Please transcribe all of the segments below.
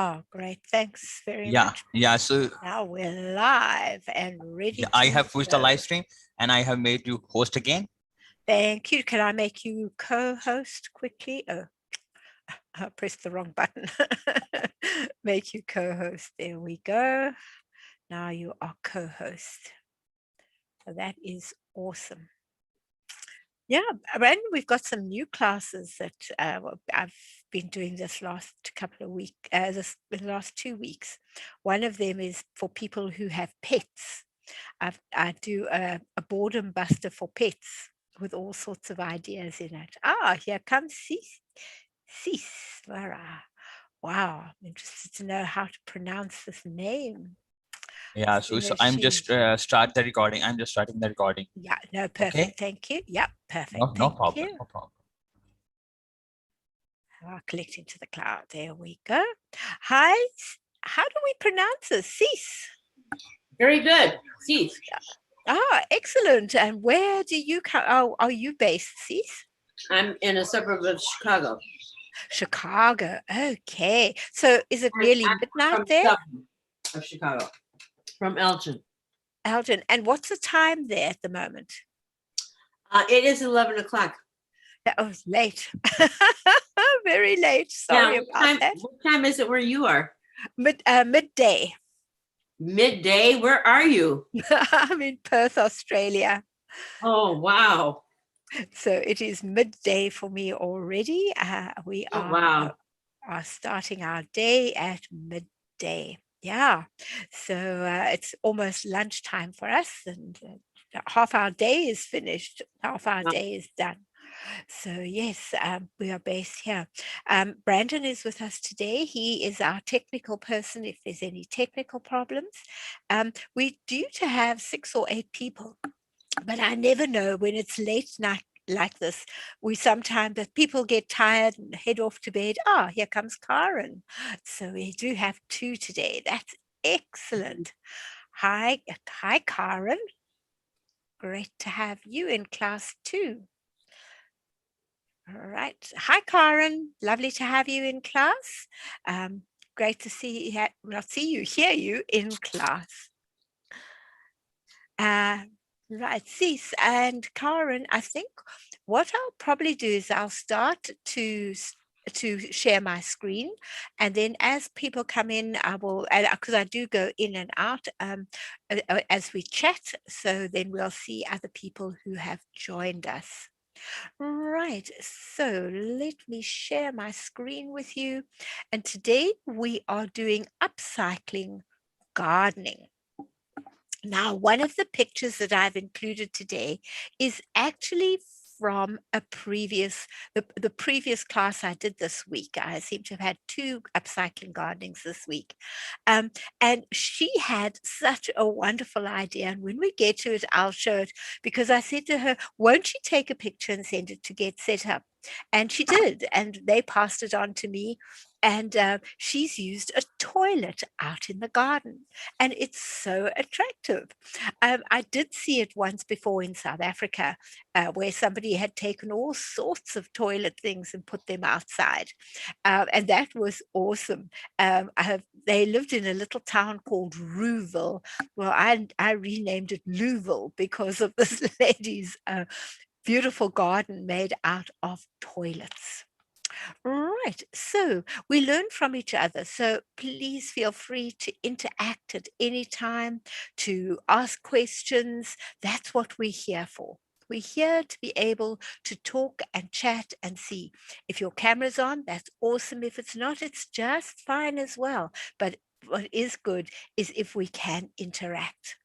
Oh, great. Thanks very Yeah, much. yeah. So Now we're live and ready yeah, I to have pushed the go. live stream and I have made you host again. Thank you. Can I make you co-host quickly? Oh, I pressed the wrong button. Make you co-host. There we go. Now you are co-host. So that is awesome. Yeah, and we've got some new classes that I've been doing this last couple of weeks, the last 2 weeks. One of them is for people who have pets. I do a boredom buster for pets with all sorts of ideas in it. Ah, here comes Cis. Wow, I'm interested to know how to pronounce this name. Yeah, As soon so as I'm she, just start the recording. I'm just starting the recording. yeah, no, Okay. perfect. Thank you. Yeah, No, perfect. no Thank problem. you. No problem. Collecting to the cloud. There we go. Hi. How do we pronounce this? Cis. Very good. Cease. Ah, excellent. And where do you come? Oh, are you based, Cis? I'm in a suburb of Chicago. Chicago. Okay. So is it nearly midnight From there, of Chicago. From Elgin. Alton? And what's the time there at the moment? It is 11 o'clock. Oh, it's late. Very late. Sorry Now, about that. what time is it where you are? Midday. Midday? Where are you? I'm in Perth, Australia. Oh, wow. So it is midday for me already. We Oh, wow. are starting our day at midday. Yeah. So it's almost lunchtime for us, and half our day is finished. Half our day is done. So yes, we are based here. Brandon is with us today. He is our technical person if there's any technical problems. We due to have 6 or 8 people, but I never know when it's late night like this. We sometimes, that people get tired and head off to bed. Ah, here comes Karen. So we do have 2 today. That's excellent. Hi, Karen. Great to have you in class too. All right. Hi, Karen. Lovely to have you in class. Great to hear you in class. Right, Cease and Karen, I think what I'll probably do is I'll start to share my screen, and then as people come in, I will, because I do go in and out as we chat, so then we'll see other people who have joined us. Right, so let me share my screen with you. And today we are doing upcycling gardening. Now, one of the pictures that I've included today is actually from the previous class I did this week. I seem to have had 2 upcycling gardenings this week. And she had such a wonderful idea. And when we get to it, I'll show it, because I said to her, won't you take a picture and send it to get set up? And she did. And they passed it on to me. And she's used a toilet out in the garden, and it's so attractive. I did see it once before in South Africa, where somebody had taken all sorts of toilet things and put them outside, and that was awesome. They lived in a little town called Rouville. Well, I renamed it Louville because of this lady's beautiful garden made out of toilets. Right. So we learn from each other. So please feel free to interact at any time, to ask questions. That's what we're here for. We're here to be able to talk and chat and see. If your camera's on, that's awesome. If it's not, it's just fine as well. But what is good is if we can interact.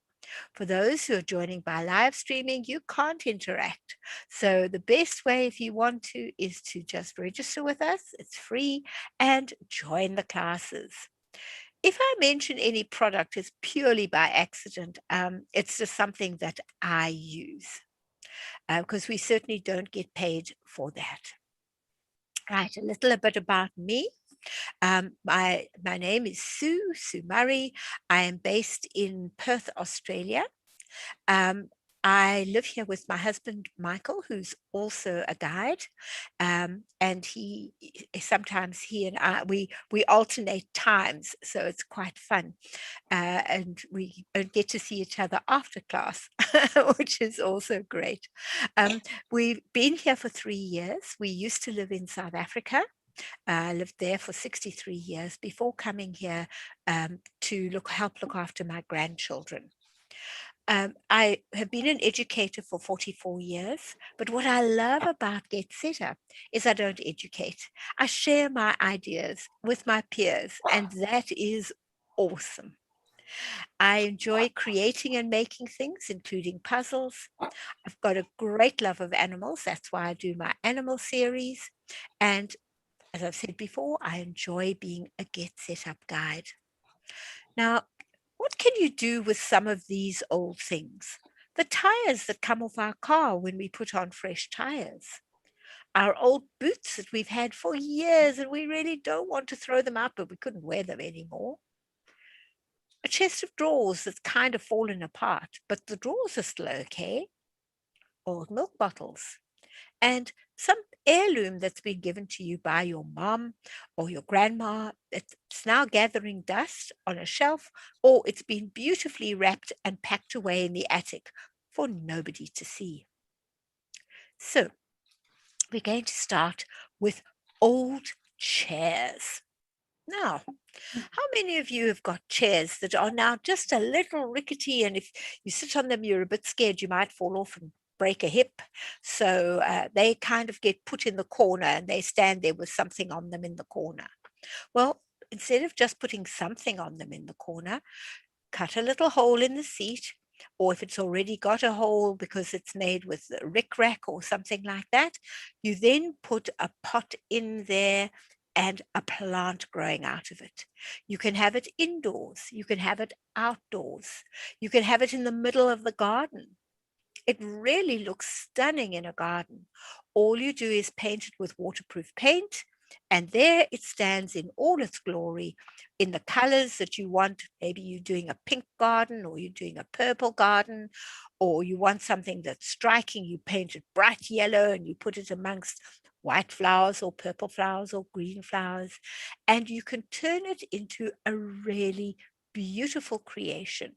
For those who are joining by live streaming, you can't interact. So the best way, if you want to, is to just register with us. It's free, and join the classes. If I mention any product, it's purely by accident. It's just something that I use, because we certainly don't get paid for that. Right, a little bit about me. My name is Sue Murray. I am based in Perth, Australia. I live here with my husband, Michael, who's also a guide. And sometimes he and I, we alternate times. So it's quite fun. And we get to see each other after class, which is also great. We've been here for 3 years. We used to live in South Africa. I lived there for 63 years before coming here to help look after my grandchildren. I have been an educator for 44 years, but what I love about Get Set Up is I don't educate. I share my ideas with my peers, and that is awesome. I enjoy creating and making things, including puzzles. I've got a great love of animals. That's why I do my animal series. And as I've said before, I enjoy being a Get Set Up guide. Now, what can you do with some of these old things? The tires that come off our car when we put on fresh tires. Our old boots that we've had for years and we really don't want to throw them out, but we couldn't wear them anymore. A chest of drawers that's kind of fallen apart, but the drawers are still okay. Old milk bottles. And some heirloom that's been given to you by your mom or your grandma. It's now gathering dust on a shelf, or it's been beautifully wrapped and packed away in the attic for nobody to see. So we're going to start with old chairs. Now, how many of you have got chairs that are now just a little rickety, and if you sit on them, you're a bit scared you might fall off and break a hip? So they kind of get put in the corner and they stand there with something on them in the corner. Well, instead of just putting something on them in the corner, cut a little hole in the seat, or if it's already got a hole because it's made with rickrack or something like that, you then put a pot in there and a plant growing out of it. You can have it indoors, you can have it outdoors, you can have it in the middle of the garden. It really looks stunning in a garden. All you do is paint it with waterproof paint, and there it stands in all its glory in the colors that you want. Maybe you're doing a pink garden, or you're doing a purple garden, or you want something that's striking. You paint it bright yellow and you put it amongst white flowers or purple flowers or green flowers, and you can turn it into a really beautiful creation.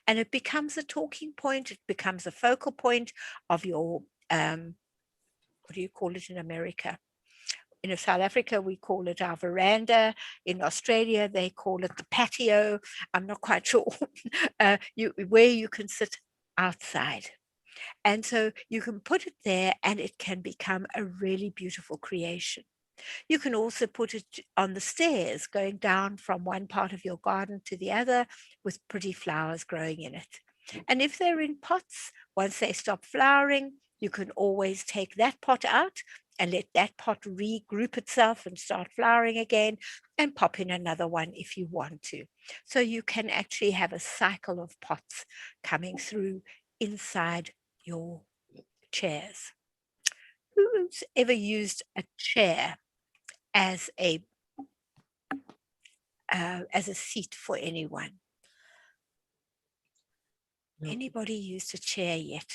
And it becomes a talking point. It becomes a focal point of your, what do you call it in America? In South Africa, we call it our veranda. In Australia, they call it the patio. I'm not quite sure where you can sit outside. And so you can put it there and it can become a really beautiful creation. You can also put it on the stairs, going down from one part of your garden to the other with pretty flowers growing in it. And if they're in pots, once they stop flowering, you can always take that pot out and let that pot regroup itself and start flowering again, and pop in another one if you want to. So you can actually have a cycle of pots coming through inside your chairs. Who's ever used a chair as a seat for anyone? Anybody used a chair yet?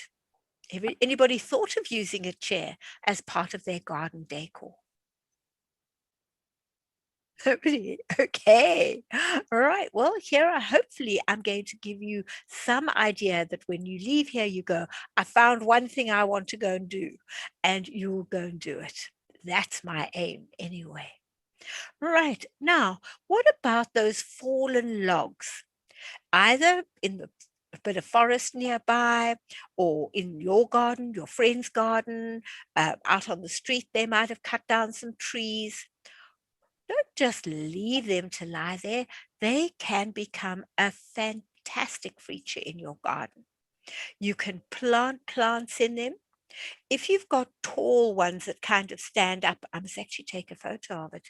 Anybody thought of using a chair as part of their garden decor? Nobody. Okay. All right. Well, here hopefully I'm going to give you some idea that when you leave here, you go, I found one thing I want to go and do, and you'll go and do it. That's my aim anyway. Right. Now, what about those fallen logs? Either in a bit of forest nearby, or in your garden, your friend's garden, out on the street, they might have cut down some trees. Don't just leave them to lie there. They can become a fantastic feature in your garden. You can plant plants in them. If you've got tall ones that kind of stand up, I must actually take a photo of it.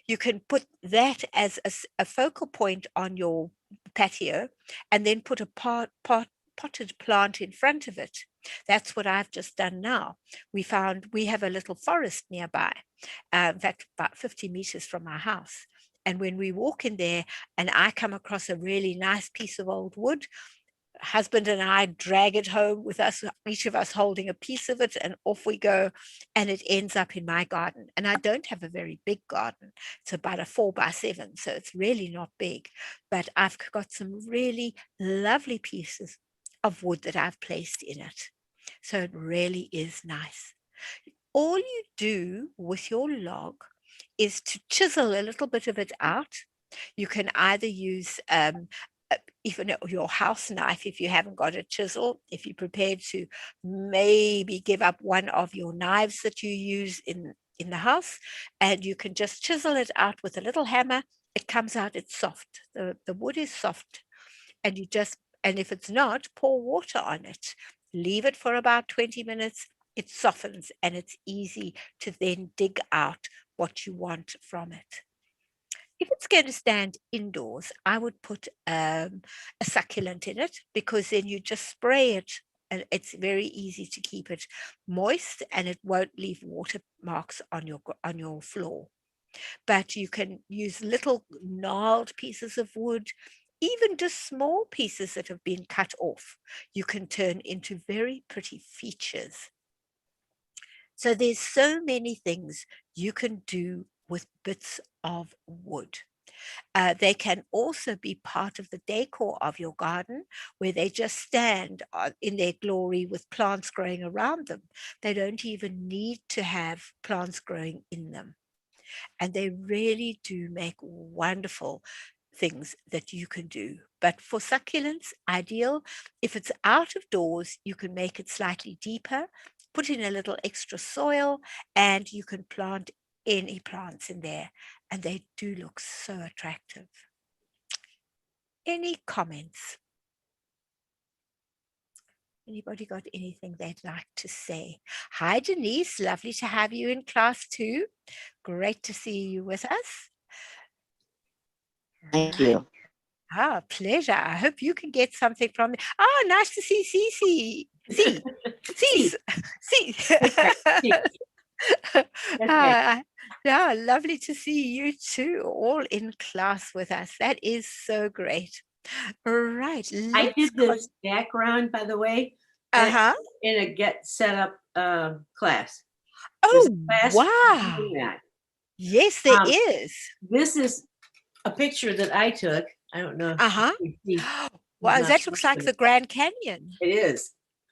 You can put that as a focal point on your patio, and then put a potted plant in front of it. That's what I've just done now. We have a little forest nearby, in fact, about 50 meters from our house. And when we walk in there and I come across a really nice piece of old wood, husband and I drag it home with us, each of us holding a piece of it, and off we go. And it ends up in my garden. And I don't have a very big garden. It's about a 4x7, so it's really not big. But I've got some really lovely pieces of wood that I've placed in it. So it really is nice. All you do with your log is to chisel a little bit of it out. You can either use even your house knife if you haven't got a chisel, if you're prepared to maybe give up one of your knives that you use in the house, and you can just chisel it out with a little hammer. It comes out, it's soft. The wood is soft, and and if it's not, pour water on it. Leave it for about 20 minutes. It softens, and it's easy to then dig out what you want from it. If it's going to stand indoors, I would put a succulent in it, because then you just spray it, and it's very easy to keep it moist, and it won't leave watermarks on your floor. But you can use little gnarled pieces of wood, even just small pieces that have been cut off. You can turn into very pretty features. So there's so many things you can do with bits of wood. They can also be part of the decor of your garden, where they just stand in their glory with plants growing around them. They don't even need to have plants growing in them. And they really do make wonderful things that you can do. But for succulents, ideal. If it's out of doors, you can make it slightly deeper, put in a little extra soil, and you can plant any plants in there, and they do look so attractive. Any comments? Anybody got anything they'd like to say? Hi, Denise. Lovely to have you in class too. Great to see you with us. Thank you. Ah, pleasure. I hope you can get something from it. Oh, nice to see Cece. Yeah, lovely to see you too, all in class with us. That is so great. Right. I did this background, by the way, Uh-huh. in a Get Set Up class. Oh, class wow. doing that. Yes, there is. This is a picture that I took. I don't know. Uh-huh. Wow, that looks like the Grand Canyon. It is.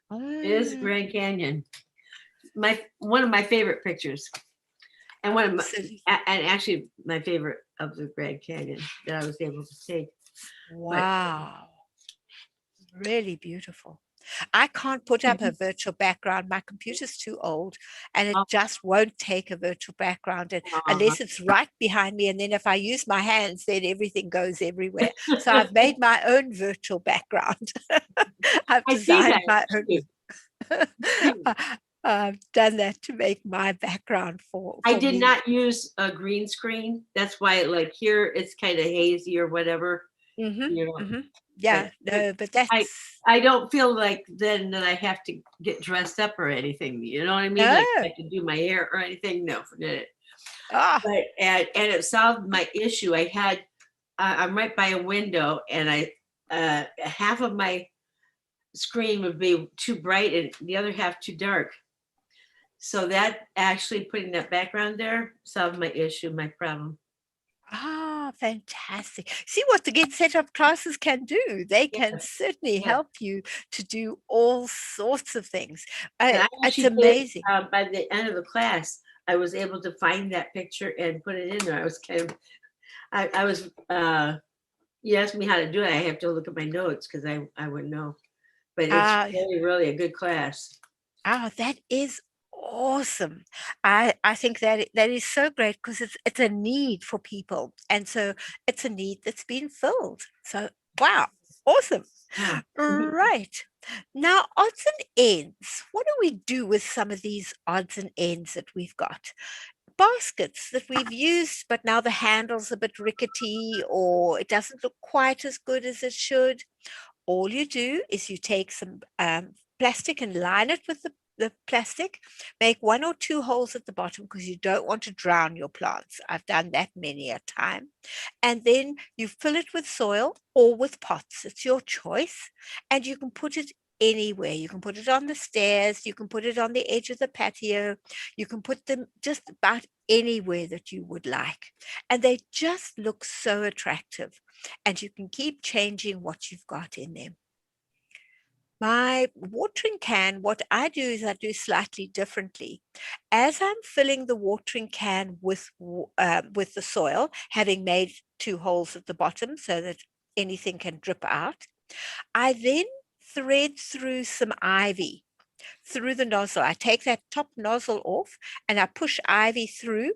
Oh. It is the Grand Canyon. One of my favorite pictures. And actually my favorite of the Grand Canyon that I was able to take. Wow. Really beautiful. I can't put up a virtual background. My computer's too old, and it just won't take a virtual background unless it's right behind me. And then if I use my hands, then everything goes everywhere. So I've made my own virtual background. I've designed my own. I've done that to make my background for I did me. not use a green screen. That's why, like, here it's kind of hazy or whatever. Yeah, no, but that's I don't feel like then that I have to get dressed up or anything. You know what I mean? No. Like I have to do my hair or anything. No, forget it. But and it solved my issue. I had I'm right by a window, and half of my screen would be too bright and the other half too dark. So that actually putting that background there solved my issue, my problem. Fantastic. See what the Get Set Up classes can do. They can certainly help you to do all sorts of things. It's amazing. By the end of the class, I was able to find that picture and put it in there. I was kind of, I was, you asked me how to do it. I have to look at my notes because I wouldn't know. But it's really, really a good class. That is awesome. I think that is so great, because it's a need for people, and so it's a need that's been filled. So wow, awesome. Right, now, odds and ends. What do we do with some of these odds and ends that we've got? Baskets that we've used, but now the handle's a bit rickety, or it doesn't look quite as good as it should. All you do is you take some plastic and line it with the plastic, make 1 or 2 holes at the bottom because you don't want to drown your plants. I've done that many a time. And then you fill it with soil or with pots. It's your choice. And you can put it anywhere. You can put it on the stairs. You can put it on the edge of the patio. You can put them just about anywhere that you would like. And they just look so attractive. And you can keep changing what you've got in them. My watering can, what I do is I do slightly differently. As I'm filling the watering can with the soil, having made 2 holes at the bottom so that anything can drip out, I then thread through some ivy through the nozzle. I take that top nozzle off and I push ivy through,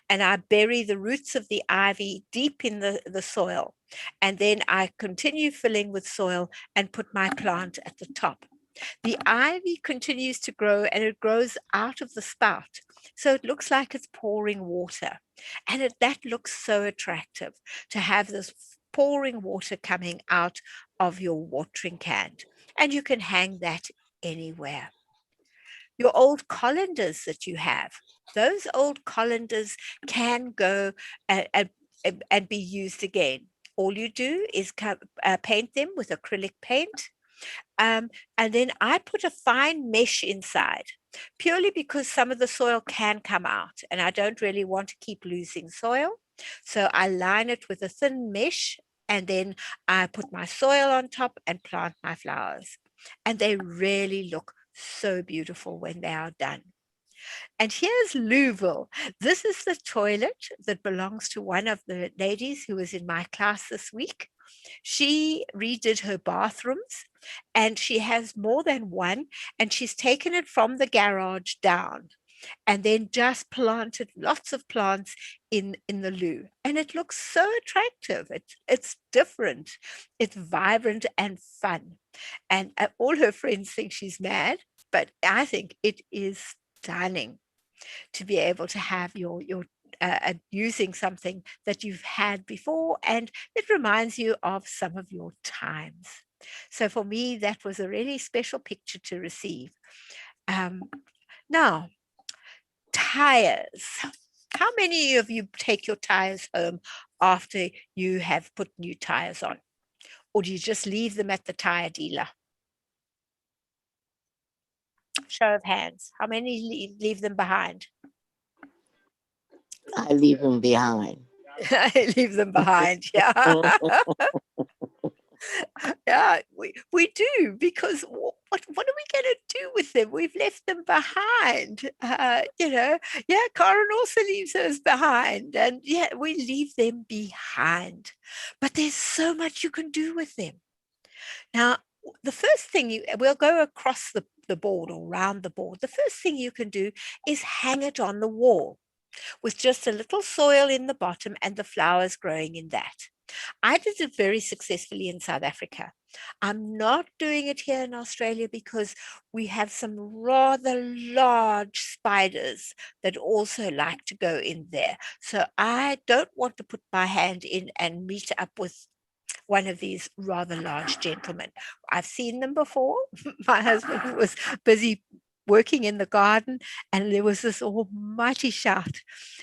and I bury the roots of the ivy deep in the soil. And then I continue filling with soil and put my plant at the top. The ivy continues to grow and it grows out of the spout. So it looks like it's pouring water. And that looks so attractive to have this pouring water coming out of your watering can. And you can hang that anywhere. Your old colanders that you have, those old colanders can go and be used again. All you do is paint them with acrylic paint. And then I put a fine mesh inside, purely because some of the soil can come out and I don't really want to keep losing soil. So I line it with a thin mesh, and then I put my soil on top and plant my flowers. And they really look so beautiful when they are done. And here's Louisville. This is the toilet that belongs to one of the ladies who was in my class this week. She redid her bathrooms, and she has more than one, and she's taken it from the garage down and then just planted lots of plants in the loo. And it looks so attractive. It's different. It's vibrant and fun. And all her friends think she's mad, but I think it is stunning to be able to have your using something that you've had before, and it reminds you of some of your times. So for me, that was a really special picture to receive. Now, tires. How many of you take your tires home after you have put new tires on? Or do you just leave them at the tire dealer? Show of hands. How many leave them behind? I leave them behind. I leave them behind. Yeah. Yeah, we do, because what are we going to do with them? We've left them behind. Yeah, Karen also leaves hers behind, and yeah, we leave them behind. But there's so much you can do with them. Now, the first thing we'll go across the board or round the board. The first thing you can do is hang it on the wall with just a little soil in the bottom and the flowers growing in that. I did it very successfully in South Africa. I'm not doing it here in Australia because we have some rather large spiders that also like to go in there. So I don't want to put my hand in and meet up with one of these rather large gentlemen. I've seen them before. My husband was busy working in the garden, and there was this almighty shout,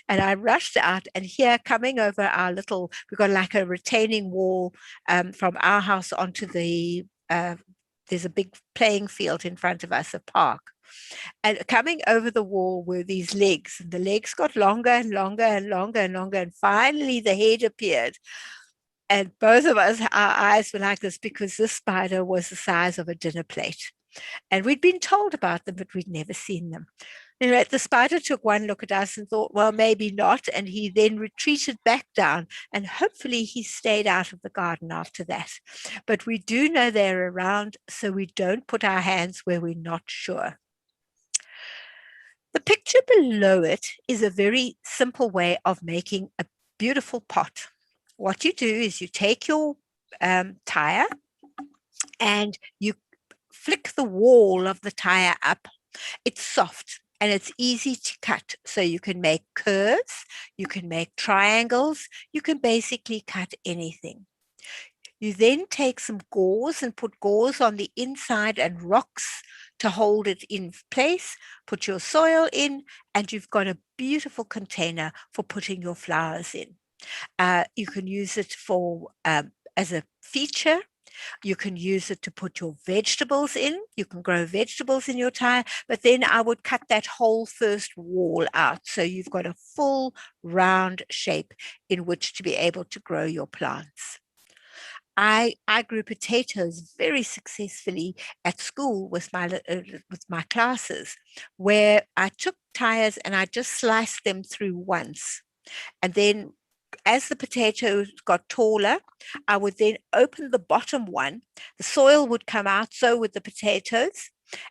and I rushed out, and here coming over our little, we've got like a retaining wall from our house onto the there's a big playing field in front of us, a park, and coming over the wall were these legs, and the legs got longer and longer and longer and longer, and finally the head appeared. And both of us, our eyes were like this, because this spider was the size of a dinner plate. And we'd been told about them, but we'd never seen them. Anyway, the spider took one look at us and thought, well, maybe not. And he then retreated back down, and hopefully he stayed out of the garden after that. But we do know they're around, so we don't put our hands where we're not sure. The picture below it is a very simple way of making a beautiful pot. What you do is you take your tire and you flick the wall of the tire up. It's soft and it's easy to cut. So you can make curves, you can make triangles, you can basically cut anything. You then take some gauze and put gauze on the inside and rocks to hold it in place, put your soil in, and you've got a beautiful container for putting your flowers in. You can use it for as a feature. You can use it to put your vegetables in. You can grow vegetables in your tire, but then I would cut that whole first wall out so you've got a full round shape in which to be able to grow your plants. I grew potatoes very successfully at school with my classes, where I took tires and I just sliced them through once. And then as the potatoes got taller, I would then open the bottom one. The soil would come out, so would the potatoes.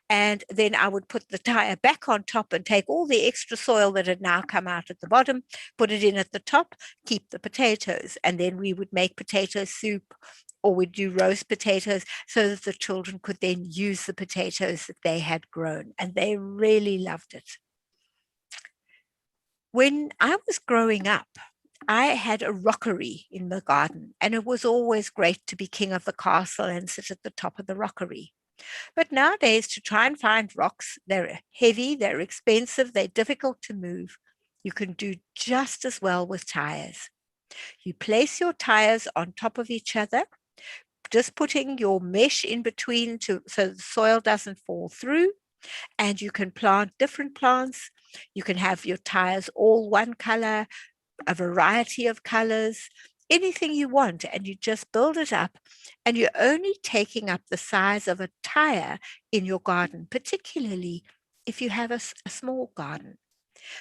And then I would put the tire back on top and take all the extra soil that had now come out at the bottom, put it in at the top, keep the potatoes. And then we would make potato soup, or we'd do roast potatoes so that the children could then use the potatoes that they had grown. And they really loved it. When I was growing up, I had a rockery in the garden, and it was always great to be king of the castle and sit at the top of the rockery. But nowadays, to try and find rocks, they're heavy, they're expensive, they're difficult to move. You can do just as well with tires. You place your tires on top of each other, just putting your mesh in between so the soil doesn't fall through, and you can plant different plants. You can have your tires all one color, a variety of colors, anything you want, and you just build it up, and you're only taking up the size of a tire in your garden, particularly if you have a small garden.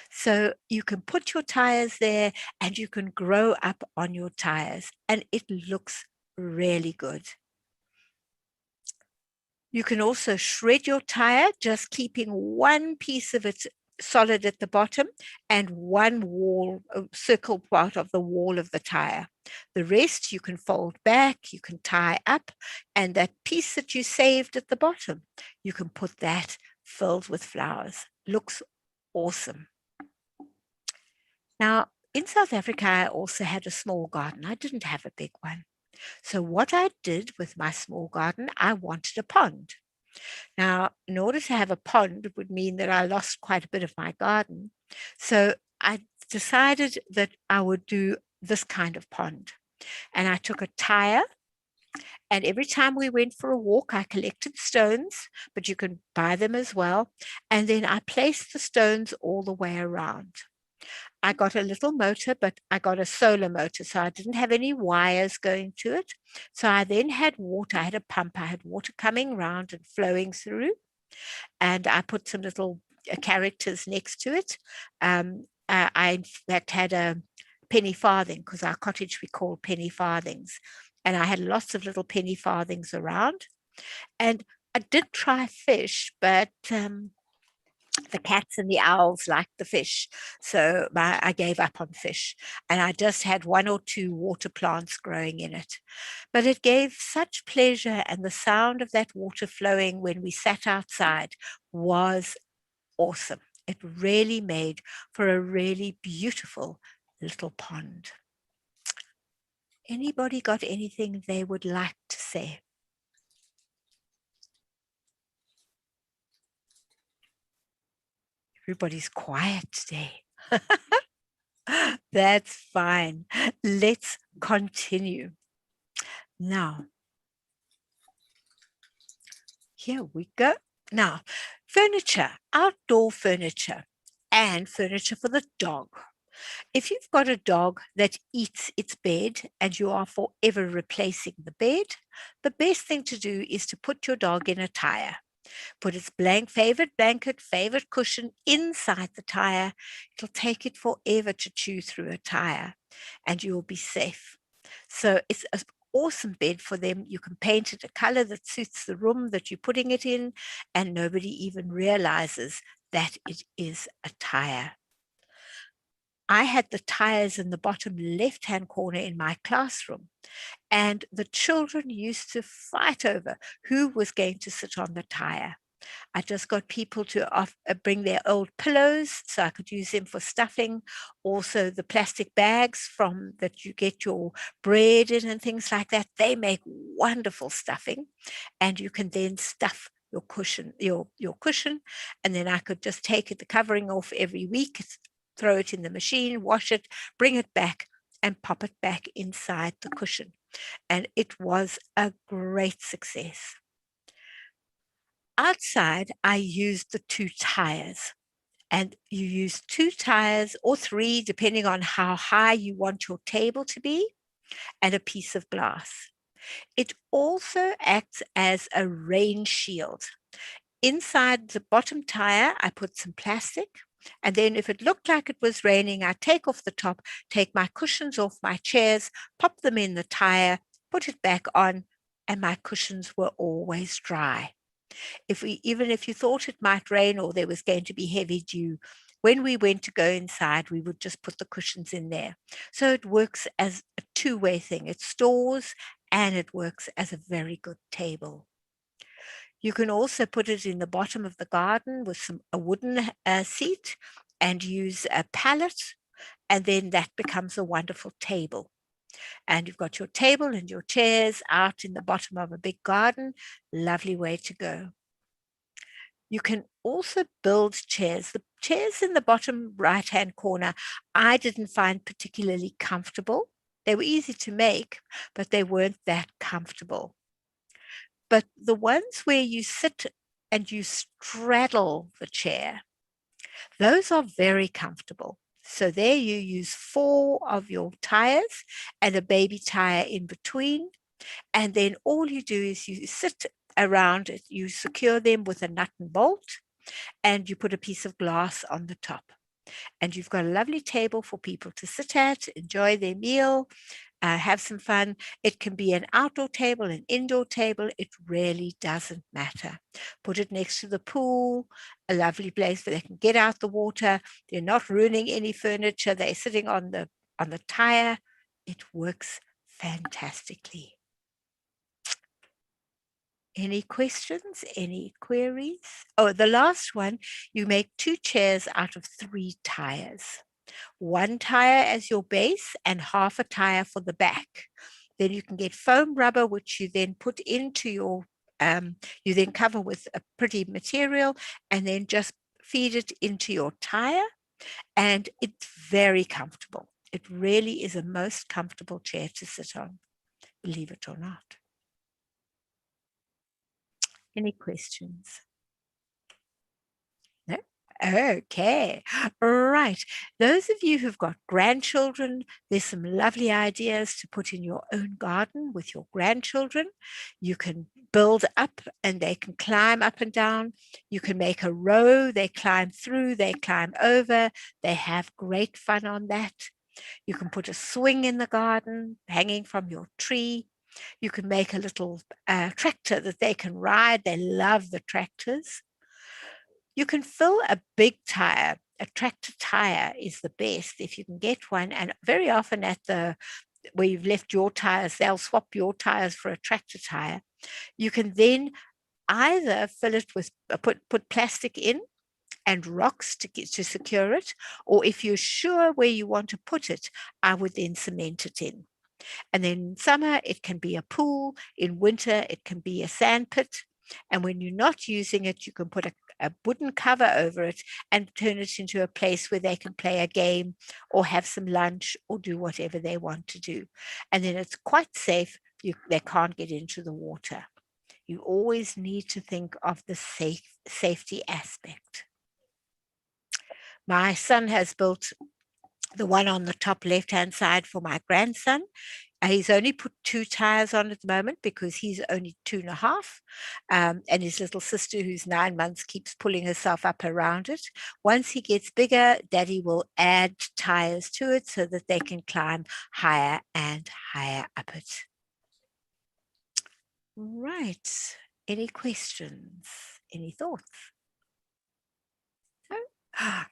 So you can put your tires there and you can grow up on your tires, and it looks really good. You can also shred your tire, just keeping one piece of it solid at the bottom and one wall, a circle part of the wall of the tire. The rest you can fold back, you can tie up, and that piece that you saved at the bottom, you can put that filled with flowers. Looks awesome. Now, in South Africa, I also had a small garden. I didn't have a big one. So what I did with my small garden, I wanted a pond. Now, in order to have a pond would mean that I lost quite a bit of my garden. So I decided that I would do this kind of pond. And I took a tire, and every time we went for a walk, I collected stones, but you can buy them as well. And then I placed the stones all the way around. I got a little motor, but I got a solar motor, so I didn't have any wires going to it. So I then had water. I had a pump. I had water coming round and flowing through, and I put some little characters next to it. I in fact had a penny farthing, because our cottage we call penny farthings, and I had lots of little penny farthings around. And I did try fish, but the cats and the owls liked the fish, so I gave up on fish, and I just had one or two water plants growing in it. But it gave such pleasure, and the sound of that water flowing when we sat outside was awesome. It really made for a really beautiful little pond. Anybody got anything they would like to say? Everybody's quiet today. That's fine. Let's continue. Now, here we go. Now, furniture, outdoor furniture, and furniture for the dog. If you've got a dog that eats its bed and you are forever replacing the bed, the best thing to do is to put your dog in a tire. Put its favorite blanket, favorite cushion inside the tire. It'll take it forever to chew through a tire, and you'll be safe. So it's an awesome bed for them. You can paint it a color that suits the room that you're putting it in, and nobody even realizes that it is a tire. I had the tires in the bottom left-hand corner in my classroom, and the children used to fight over who was going to sit on the tire. I just got people to bring their old pillows so I could use them for stuffing. Also, the plastic bags from that you get your bread in and things like that. They make wonderful stuffing, and you can then stuff your cushion, and then I could just take the covering off every week, throw it in the machine, wash it, bring it back, and pop it back inside the cushion. And it was a great success. Outside, I used the 2 tires. And you use 2 tires or 3, depending on how high you want your table to be, and a piece of glass. It also acts as a rain shield. Inside the bottom tire, I put some plastic. And then if it looked like it was raining, I take off the top, take my cushions off my chairs, pop them in the tire, put it back on, and my cushions were always dry. Even if you thought it might rain or there was going to be heavy dew, when we went to go inside, we would just put the cushions in there. So it works as a two-way thing. It stores and it works as a very good table. You can also put it in the bottom of the garden with a wooden seat and use a pallet, and then that becomes a wonderful table. And you've got your table and your chairs out in the bottom of a big garden. Lovely way to go. You can also build chairs. The chairs in the bottom right-hand corner, I didn't find particularly comfortable. They were easy to make, but they weren't that comfortable. But the ones where you sit and you straddle the chair, those are very comfortable. So there you use 4 of your tires and a baby tire in between. And then all you do is you sit around it, you secure them with a nut and bolt, and you put a piece of glass on the top. And you've got a lovely table for people to sit at, enjoy their meal, have some fun. It can be an outdoor table, an indoor table. It really doesn't matter. Put it next to the pool, a lovely place where they can get out the water. They're not ruining any furniture. They're sitting on the tire. It works fantastically. Any questions? Any queries? Oh, the last one, you make 2 chairs out of 3 tires. 1 tire as your base and half a tire for the back. Then you can get foam rubber, which you then put into your, you then cover with a pretty material and then just feed it into your tire. And it's very comfortable. It really is a most comfortable chair to sit on, believe it or not. Any questions? No? Okay, right. Those of you who've got grandchildren, there's some lovely ideas to put in your own garden with your grandchildren. You can build up and they can climb up and down. You can make a row, they climb through, they climb over. They have great fun on that. You can put a swing in the garden hanging from your tree. You can make a little tractor that they can ride. They love the tractors. You can fill a big tire. A tractor tire is the best if you can get one. And very often where you've left your tires, they'll swap your tires for a tractor tire. You can then either fill it with, put plastic in and rocks to secure it. Or if you're sure where you want to put it, I would then cement it in. And then in summer, it can be a pool. In winter, it can be a sand pit. And when you're not using it, you can put a wooden cover over it and turn it into a place where they can play a game or have some lunch or do whatever they want to do. And then it's quite safe. They can't get into the water. You always need to think of the safety aspect. My son has built the one on the top left-hand side for my grandson. He's only put 2 tires on at the moment because he's only 2.5. And his little sister, who's 9 months, keeps pulling herself up around it. Once he gets bigger, Daddy will add tires to it so that they can climb higher and higher up it. Right. Any questions? Any thoughts? No?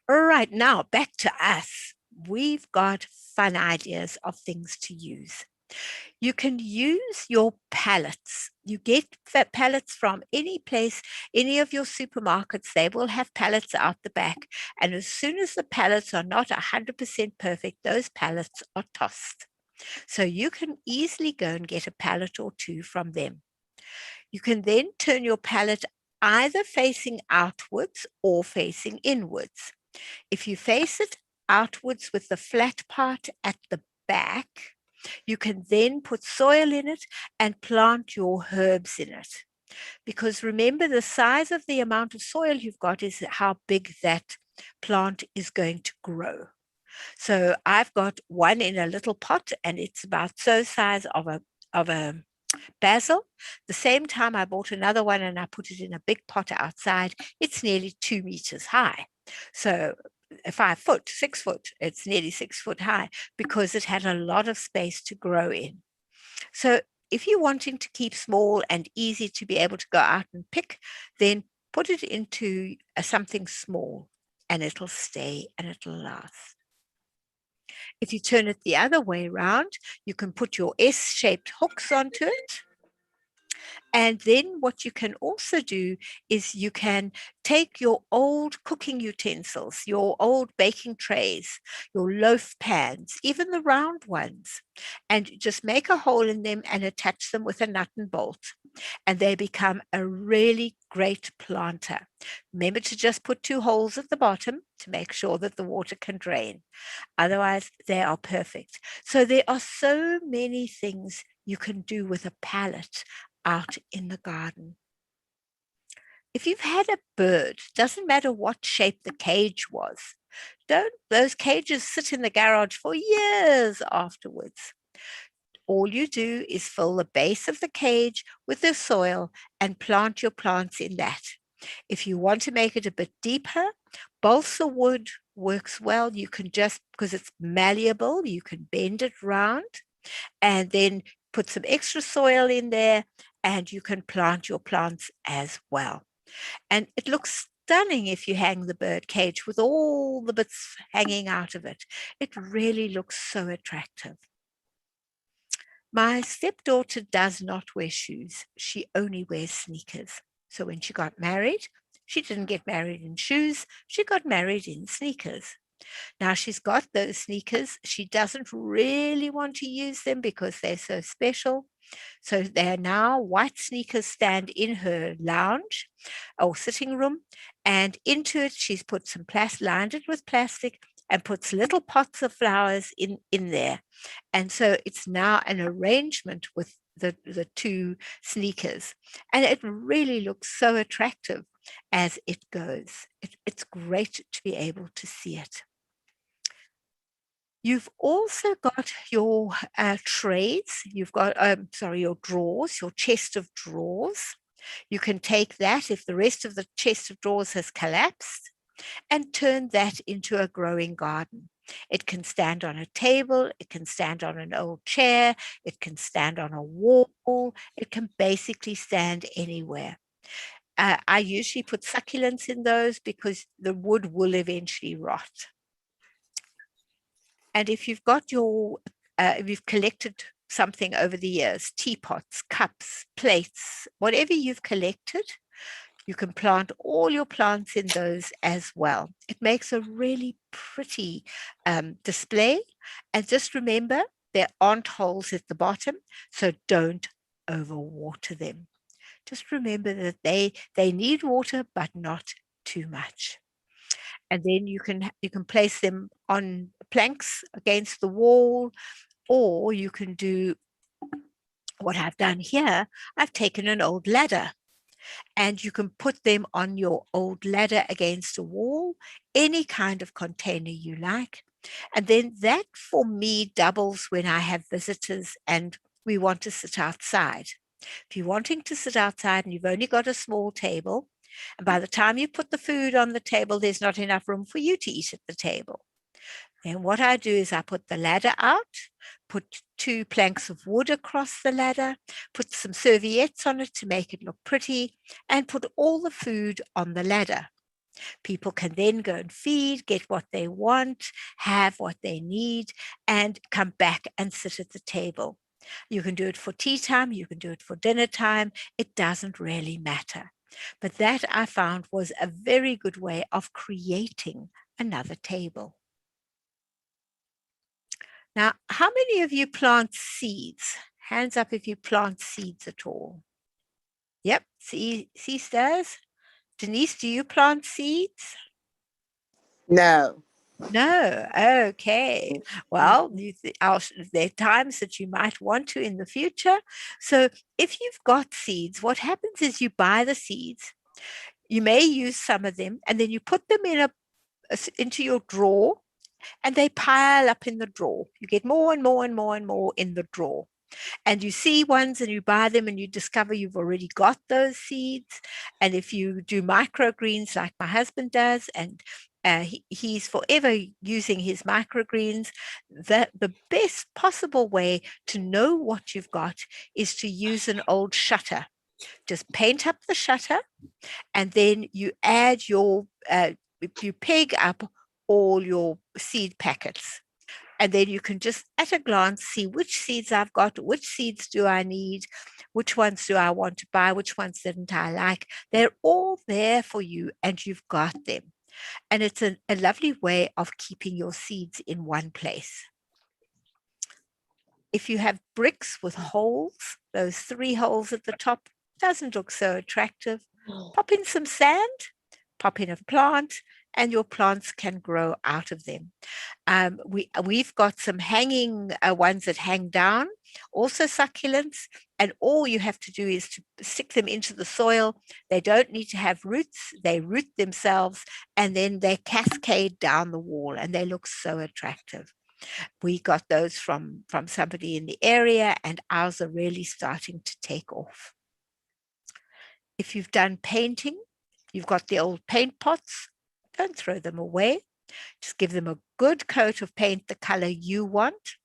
All right. Now back to us. We've got fun ideas of things to use. You can use your pallets. You get pallets from any place, any of your supermarkets. They will have pallets out the back. And as soon as the pallets are not 100% perfect, those pallets are tossed. So you can easily go and get a pallet or 2 from them. You can then turn your pallet either facing outwards or facing inwards. If you face it outwards with the flat part at the back, you can then put soil in it and plant your herbs in it. Because remember, the size of the amount of soil you've got is how big that plant is going to grow. So I've got one in a little pot, and it's about so size of a basil. The same time I bought another one and I put it in a big pot outside. It's nearly 2 meters high. So 5 foot, 6 foot, it's nearly 6 foot high because it had a lot of space to grow in. So if you're wanting to keep small and easy to be able to go out and pick, then put it into something small and it'll stay and it'll last. If you turn it the other way around, you can put your S-shaped hooks onto it. And then what you can also do is you can take your old cooking utensils, your old baking trays, your loaf pans, even the round ones, and just make a hole in them and attach them with a nut and bolt. And they become a really great planter. Remember to just put 2 holes at the bottom to make sure that the water can drain. Otherwise, they are perfect. So there are so many things you can do with a palette out in the garden. If you've had a bird, doesn't matter what shape the cage was, don't those cages sit in the garage for years afterwards. All you do is fill the base of the cage with the soil and plant your plants in that. If you want to make it a bit deeper, balsa wood works well. You can just, because it's malleable, you can bend it round and then put some extra soil in there and you can plant your plants as well. And it looks stunning if you hang the bird cage with all the bits hanging out of it. It really looks so attractive. My stepdaughter does not wear shoes. She only wears sneakers. So when she got married, she didn't get married in shoes. She got married in sneakers. Now she's got those sneakers. She doesn't really want to use them because they're so special. So they're now white sneakers stand in her lounge or sitting room. And into it, she's put some plastic, lined it with plastic and puts little pots of flowers in there. And so it's now an arrangement with the 2 sneakers. And it really looks so attractive as it goes. It's great to be able to see it. You've also got your trays. You've got, your drawers, your chest of drawers. You can take that if the rest of the chest of drawers has collapsed and turn that into a growing garden. It can stand on a table, it can stand on an old chair, it can stand on a wall, it can basically stand anywhere. I usually put succulents in those because the wood will eventually rot. And if you've got if you've collected something over the years, teapots, cups, plates, whatever you've collected, you can plant all your plants in those as well. It makes a really pretty display. And just remember, there aren't holes at the bottom, so don't overwater them. Just remember that they need water, but not too much. And then you can place them on planks against the wall, or you can do what I've done here. I've taken an old ladder and you can put them on your old ladder against a wall, any kind of container you like. And then that for me doubles when I have visitors and we want to sit outside. If you're wanting to sit outside and you've only got a small table, and by the time you put the food on the table, there's not enough room for you to eat at the table. Then what I do is I put the ladder out, put 2 planks of wood across the ladder, put some serviettes on it to make it look pretty, and put all the food on the ladder. People can then go and feed, get what they want, have what they need, and come back and sit at the table. You can do it for tea time, you can do it for dinner time, it doesn't really matter. But that I found was a very good way of creating another table. Now, how many of you plant seeds? Hands up if you plant seeds at all. Yep, see stairs? Denise, do you plant seeds? No. No. Okay. Well, there are times that you might want to in the future. So if you've got seeds, what happens is you buy the seeds. You may use some of them, and then you put them into your drawer, and they pile up in the drawer. You get more and more and more and more in the drawer. And you see ones and you buy them and you discover you've already got those seeds. And if you do microgreens like my husband does, and he's forever using his microgreens, the best possible way to know what you've got is to use an old shutter. Just paint up the shutter, and then you add you peg up all your seed packets. And then you can just at a glance see which seeds I've got, which seeds do I need, which ones do I want to buy, which ones didn't I like. They're all there for you and you've got them. And it's a lovely way of keeping your seeds in one place. If you have bricks with holes, those 3 holes at the top, doesn't look so attractive. Pop in some sand, pop in a plant, and your plants can grow out of them. We've got some hanging ones that hang down, also succulents, and all you have to do is to stick them into the soil. They don't need to have roots. They root themselves, and then they cascade down the wall, and they look so attractive. We got those from somebody in the area, and ours are really starting to take off. If you've done painting, you've got the old paint pots, don't throw them away. Just give them a good coat of paint the color you want.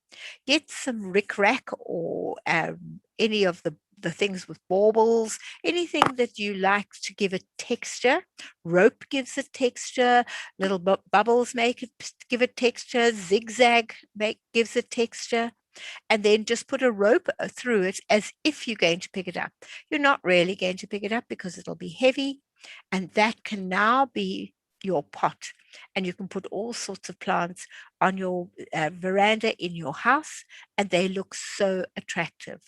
Get some rickrack or any of the things with baubles, anything that you like to give it texture. Rope gives it texture, little bubbles give it texture, zigzag gives it texture. And then just put a rope through it as if you're going to pick it up. You're not really going to pick it up because it'll be heavy, and that can now be your pot, and you can put all sorts of plants on your veranda in your house, and they look so attractive.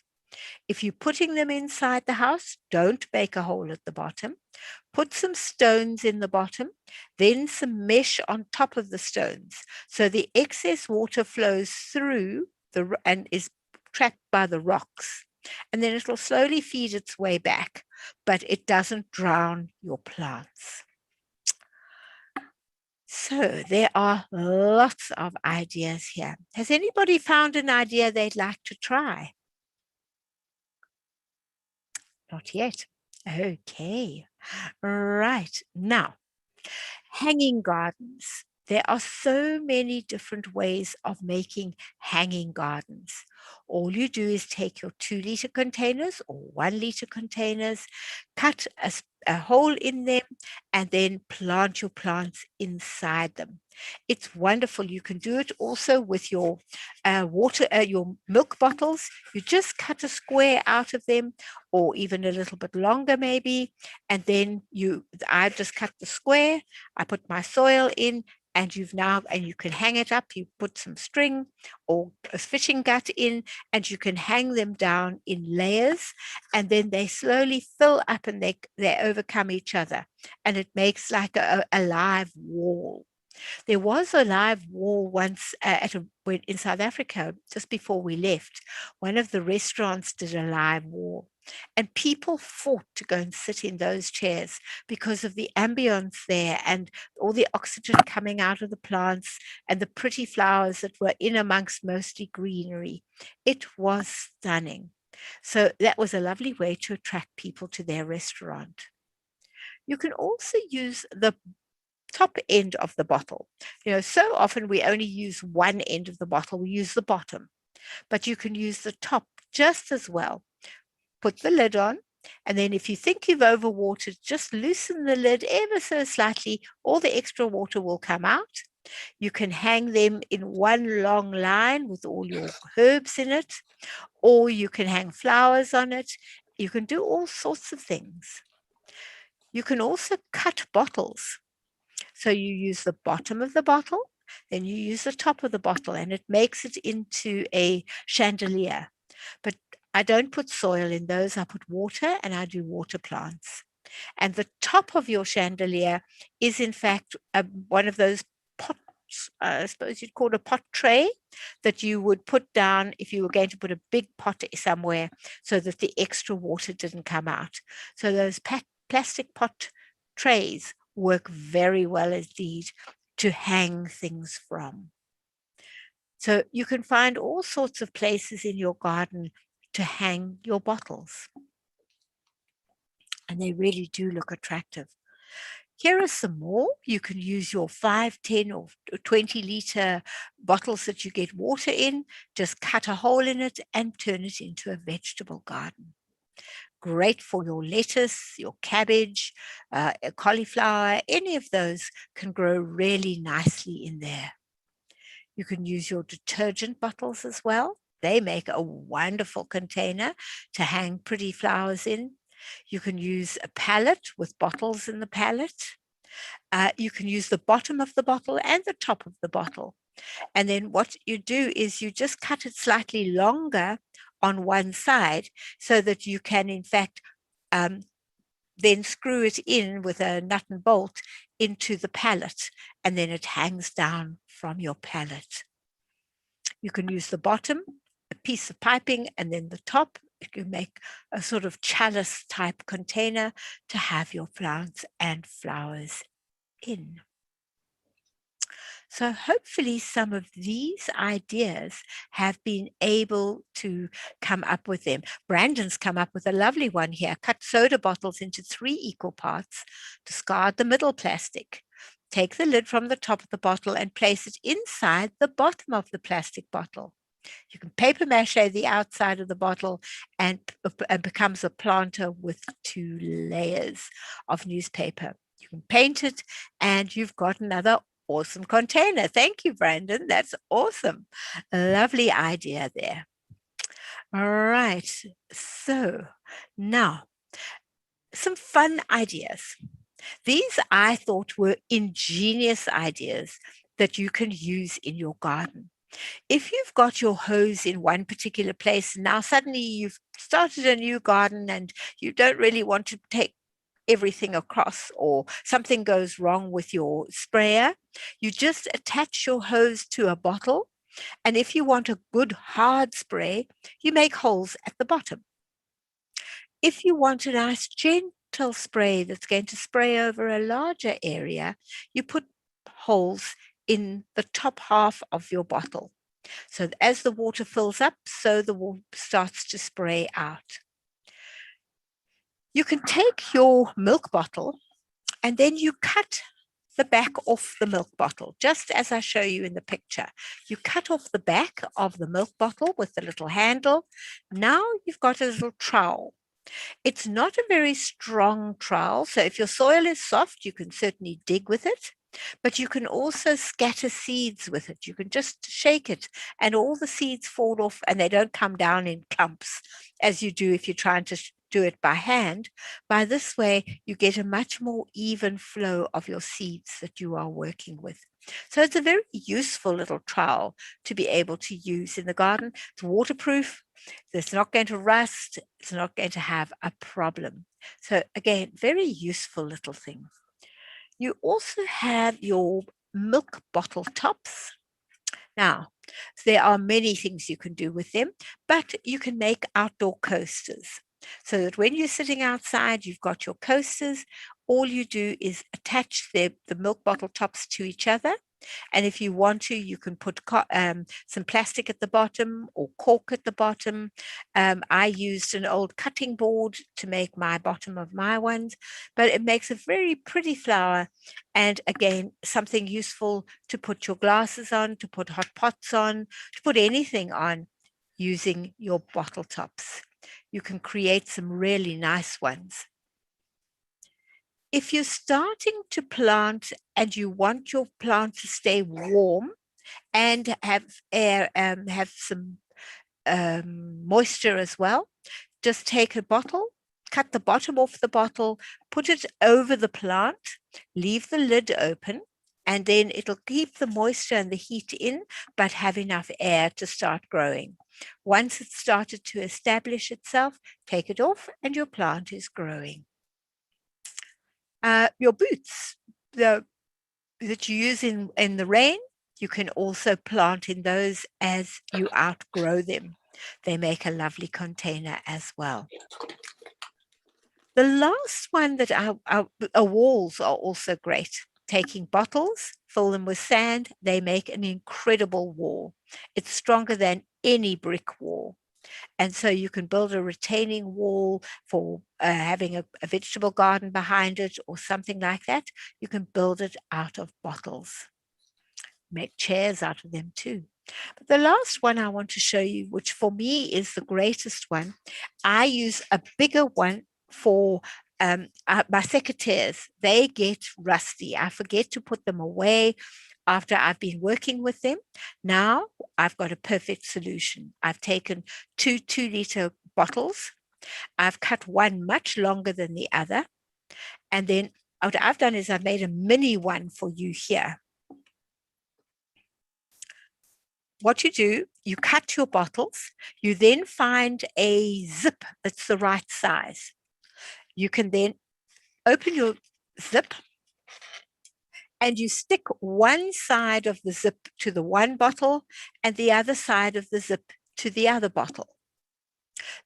If you're putting them inside the house, don't make a hole at the bottom. Put some stones in the bottom, then some mesh on top of the stones, so the excess water flows through and is trapped by the rocks. And then it'll slowly feed its way back, but it doesn't drown your plants. So there are lots of ideas here. Has anybody found an idea they'd like to try? Not yet. Okay. Right. Now, hanging gardens. There are so many different ways of making hanging gardens. All you do is take your 2-liter containers or 1-liter containers, cut a hole in them, and then plant your plants inside them. It's wonderful. You can do it also with your your milk bottles. You just cut a square out of them, or even a little bit longer maybe, and then I just cut the square. I put my soil in, and you can hang it up. You put some string or a fishing gut in, and you can hang them down in layers, and then they slowly fill up and they overcome each other, and it makes like a live wall. There was a live wall once in South Africa, just before we left. One of the restaurants did a live wall, and people fought to go and sit in those chairs because of the ambience there and all the oxygen coming out of the plants and the pretty flowers that were in amongst mostly greenery. It was stunning. So that was a lovely way to attract people to their restaurant. You can also use the top end of the bottle. So often we only use one end of the bottle, we use the bottom, but you can use the top just as well. Put the lid on, and then if you think you've overwatered, just loosen the lid ever so slightly, all the extra water will come out. You can hang them in one long line with all your herbs in it, or you can hang flowers on it. You can do all sorts of things. You can also cut bottles. So you use the bottom of the bottle, then you use the top of the bottle, and it makes it into a chandelier. But I don't put soil in those. I put water, and I do water plants. And the top of your chandelier is in fact one of those pots, I suppose you'd call it a pot tray, that you would put down if you were going to put a big pot somewhere so that the extra water didn't come out. So those plastic pot trays work very well indeed to hang things from. So you can find all sorts of places in your garden to hang your bottles. And they really do look attractive. Here are some more. You can use your 5, 10 or 20 liter bottles that you get water in, just cut a hole in it and turn it into a vegetable garden. Great for your lettuce, your cabbage, cauliflower, any of those can grow really nicely in there. You can use your detergent bottles as well. They make a wonderful container to hang pretty flowers in. You can use a pallet with bottles in the pallet. You can use the bottom of the bottle and the top of the bottle. And then what you do is you just cut it slightly longer on one side so that you can, in fact, then screw it in with a nut and bolt into the pallet, and then it hangs down from your pallet. You can use the bottom, a piece of piping, and then the top. You can make a sort of chalice type container to have your plants and flowers in. So hopefully some of these ideas have been able to come up with them. Brandon's come up with a lovely one here. Cut soda bottles into 3 equal parts, discard the middle plastic. Take the lid from the top of the bottle and place it inside the bottom of the plastic bottle. You can paper mache the outside of the bottle and it becomes a planter with 2 layers of newspaper. You can paint it and you've got another awesome container. Thank you, Brandon. That's awesome. A lovely idea there. All right. So now some fun ideas. These I thought were ingenious ideas that you can use in your garden. If you've got your hose in one particular place, now suddenly you've started a new garden and you don't really want to take everything across, or something goes wrong with your sprayer, you just attach your hose to a bottle. And if you want a good hard spray, you make holes at the bottom. If you want a nice gentle spray that's going to spray over a larger area, you put holes in the top half of your bottle. So as the water fills up, so the water starts to spray out. You can take your milk bottle and then you cut the back off the milk bottle, just as I show you in the picture. You cut off the back of the milk bottle with the little handle. Now you've got a little trowel. It's not a very strong trowel, so if your soil is soft, you can certainly dig with it. But you can also scatter seeds with it. You can just shake it and all the seeds fall off and they don't come down in clumps as you do if you're trying to do it by hand. By this way, you get a much more even flow of your seeds that you are working with. So it's a very useful little trowel to be able to use in the garden. It's waterproof. It's not going to rust. It's not going to have a problem. So again, very useful little thing. You also have your milk bottle tops. Now, there are many things you can do with them, but you can make outdoor coasters. So that when you're sitting outside, you've got your coasters. All you do is attach the milk bottle tops to each other. And if you want to, you can put some plastic at the bottom or cork at the bottom. I used an old cutting board to make my bottom of my ones, but it makes a very pretty flower. And again, something useful to put your glasses on, to put hot pots on, to put anything on using your bottle tops. You can create some really nice ones. If you're starting to plant and you want your plant to stay warm and have air, have some moisture as well, just take a bottle, cut the bottom off the bottle, put it over the plant, leave the lid open, and then it'll keep the moisture and the heat in, but have enough air to start growing. Once it's started to establish itself, take it off and your plant is growing. Your boots that you use in the rain, you can also plant in those as you outgrow them. They make a lovely container as well. The last one that our walls are also great. Taking bottles, fill them with sand, they make an incredible wall. It's stronger than any brick wall. And so you can build a retaining wall for having a vegetable garden behind it or something like that. You can build it out of bottles. Make chairs out of them too. But the last one I want to show you, which for me is the greatest one, I use a bigger one for my secateurs. They get rusty. I forget to put them away after I've been working with them. Now I've got a perfect solution. I've taken 2-liter bottles. I've cut one much longer than the other. And then what I've done is I've made a mini one for you here. What you do, you cut your bottles, you then find a zip that's the right size. You can then open your zip and you stick one side of the zip to the one bottle and the other side of the zip to the other bottle.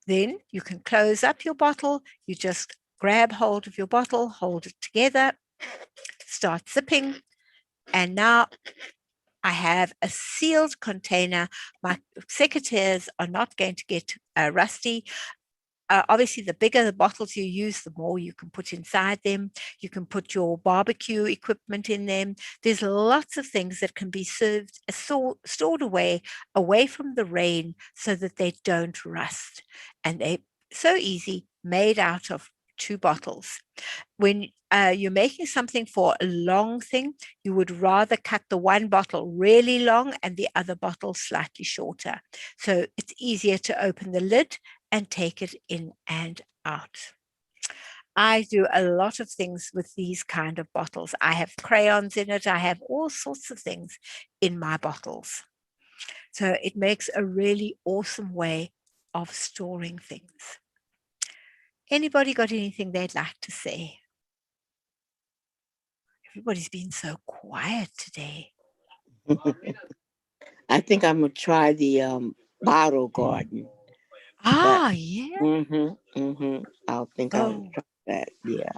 Then you can close up your bottle. You just grab hold of your bottle, hold it together, start zipping, and now I have a sealed container. My secateurs are not going to get rusty. Obviously, the bigger the bottles you use, the more you can put inside them. You can put your barbecue equipment in them. There's lots of things that can be stored away from the rain so that they don't rust. And they're so easy, made out of 2 bottles. When you're making something for a long thing, you would rather cut the one bottle really long and the other bottle slightly shorter. So it's easier to open the lid and take it in and out. I do a lot of things with these kind of bottles. I have crayons in it. I have all sorts of things in my bottles. So it makes a really awesome way of storing things. Anybody got anything they'd like to say? Everybody's been so quiet today. I think I'm gonna try the bottle garden. Yeah. I'll think I'll try that. Yeah.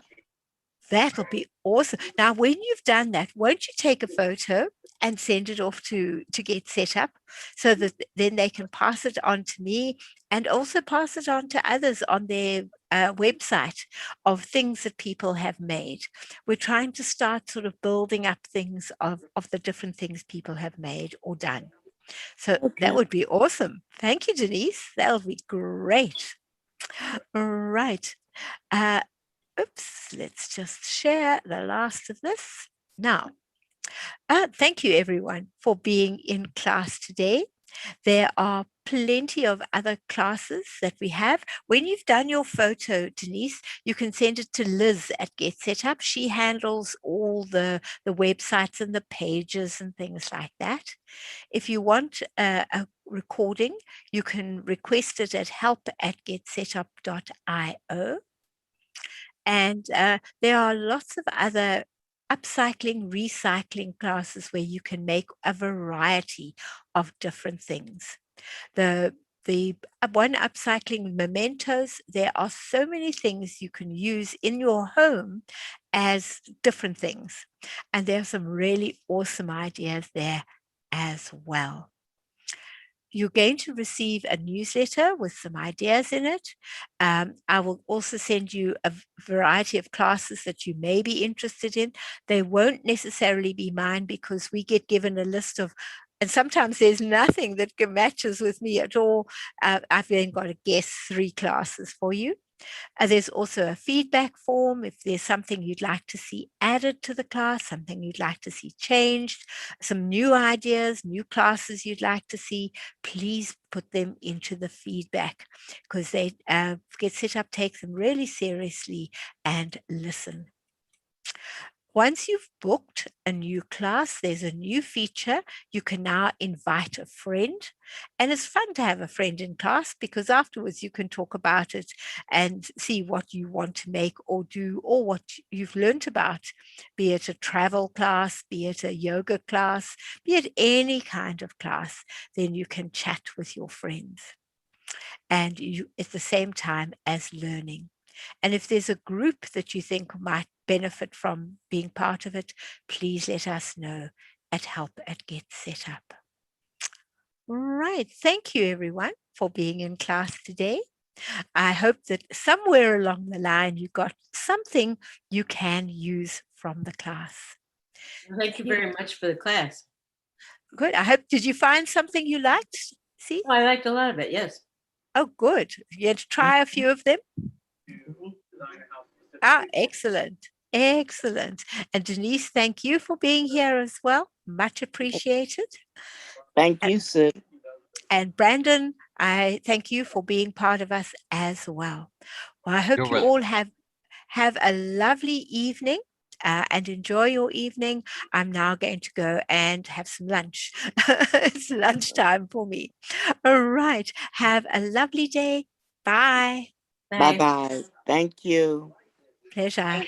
That'll be awesome. Now, when you've done that, won't you take a photo and send it off to get set up so that then they can pass it on to me and also pass it on to others on their website of things that people have made. We're trying to start sort of building up things of the different things people have made or done. So that would be awesome. Thank you, Denise. That'll be great. All right. Oops, let's just share the last of this. Now, thank you everyone for being in class today. There are plenty of other classes that we have. When you've done your photo, Denise, you can send it to Liz at Get Set Up. She handles all the websites and the pages and things like that. If you want a recording, you can request it at help@getsetup.io. And there are lots of other upcycling, recycling classes where you can make a variety of different things. The one upcycling mementos, there are so many things you can use in your home as different things. And there are some really awesome ideas there as well. You're going to receive a newsletter with some ideas in it. I will also send you a variety of classes that you may be interested in. They won't necessarily be mine because we get given a list of, and sometimes there's nothing that matches with me at all. I've then got to guess 3 classes for you. There's also a feedback form if there's something you'd like to see added to the class, something you'd like to see changed, some new ideas, new classes you'd like to see, please put them into the feedback because they Get Set Up, take them really seriously and listen. Once you've booked a new class, there's a new feature. You can now invite a friend. And it's fun to have a friend in class because afterwards you can talk about it and see what you want to make or do or what you've learned about, be it a travel class, be it a yoga class, be it any kind of class. Then you can chat with your friends and you at the same time as learning. And if there's a group that you think might benefit from being part of it, please let us know at help@getsetup. Right. Thank you, everyone, for being in class today. I hope that somewhere along the line you got something you can use from the class. Thank you very much for the class. Good. I hope, did you find something you liked? See? Oh, I liked a lot of it. Yes. Oh, good. You had to try a few of them? Mhm. Ah, excellent. Excellent. And Denise, thank you for being here as well. Much appreciated. Thank you, Sue. And Brandon, I thank you for being part of us as well. Well, I hope You're you welcome. all have a lovely evening and enjoy your evening. I'm now going to go and have some lunch. It's lunchtime for me. All right. Have a lovely day. Bye. Bye-bye. Thank you. Pleasure.